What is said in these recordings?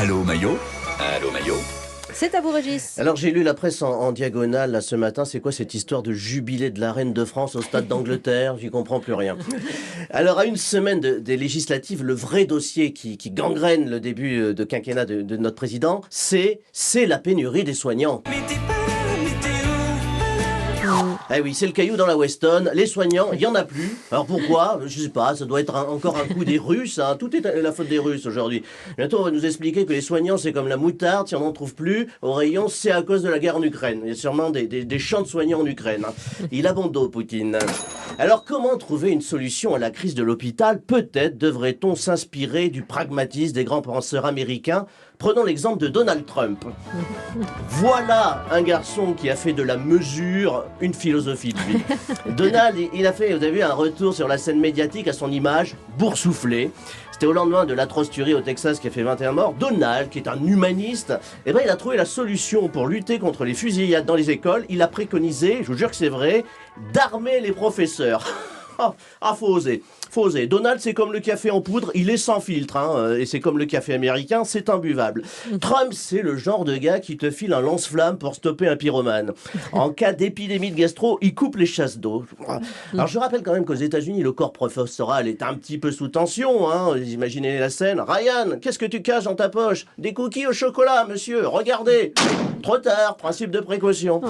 Allô Maillot. Allô Maillot. C'est à vous, Régis. Alors j'ai lu la presse en diagonale là, ce matin, c'est quoi cette histoire de jubilé de la reine de France au stade d'Angleterre? J'y comprends plus rien. Alors à une semaine des législatives, le vrai dossier qui gangrène le début de quinquennat de notre président, c'est la pénurie des soignants. Eh oui, c'est le caillou dans la Weston. Les soignants, il n'y en a plus. Alors pourquoi? Je sais pas, ça doit être encore un coup des Russes. Hein. Tout est la faute des Russes aujourd'hui. Bientôt, on va nous expliquer que les soignants, c'est comme la moutarde. Si on n'en trouve plus au rayon, c'est à cause de la guerre en Ukraine. Il y a sûrement des champs de soignants en Ukraine. Hein. Il a bon dos, Poutine. Alors comment trouver une solution à la crise de l'hôpital? Peut-être devrait-on s'inspirer du pragmatisme des grands penseurs américains. Prenons l'exemple de Donald Trump. Voilà un garçon qui a fait de la mesure une philosophie de vie. Donald, il a fait, vous avez vu, un retour sur la scène médiatique à son image boursouflée. C'était au lendemain de l'atroce tuerie au Texas qui a fait 21 morts. Donald, qui est un humaniste, il a trouvé la solution pour lutter contre les fusillades dans les écoles. Il a préconisé, je vous jure que c'est vrai, d'armer les professeurs. Faut oser. Donald, c'est comme le café en poudre, il est sans filtre, hein, et c'est comme le café américain, c'est imbuvable. Trump, c'est le genre de gars qui te file un lance-flamme pour stopper un pyromane. En cas d'épidémie de gastro, il coupe les chasses d'eau. Alors je rappelle quand même qu'aux États-Unis, le corps professoral est un petit peu sous tension. Hein. Vous imaginez la scène. Ryan, qu'est-ce que tu caches dans ta poche? Des cookies au chocolat, monsieur. Regardez. Trop tard, principe de précaution.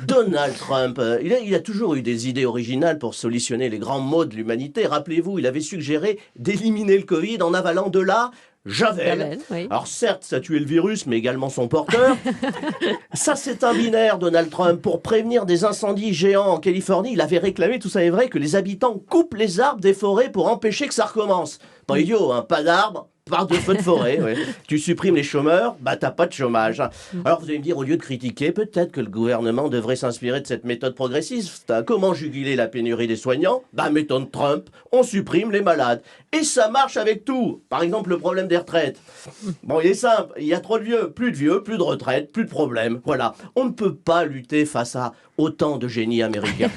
Donald Trump, il a toujours eu des idées originales pour solutionner les grands maux de l'humanité. Rappelez-vous, il avait suggéré d'éliminer le Covid en avalant de la javel. Oui. Alors certes, ça a tué le virus, mais également son porteur. Ça, c'est un binaire, Donald Trump. Pour prévenir des incendies géants en Californie, il avait réclamé, tout ça est vrai, que les habitants coupent les arbres des forêts pour empêcher que ça recommence. Pas idiot, hein, pas d'arbres. Par de feux de forêt, ouais. Tu supprimes les chômeurs, t'as pas de chômage. Alors vous allez me dire, au lieu de critiquer, peut-être que le gouvernement devrait s'inspirer de cette méthode progressiste. Comment juguler la pénurie des soignants? Méthode Trump, on supprime les malades. Et ça marche avec tout. Par exemple, le problème des retraites. Bon, il est simple, il y a trop de vieux, plus de retraite, plus de problèmes. Voilà, on ne peut pas lutter face à autant de génies américains.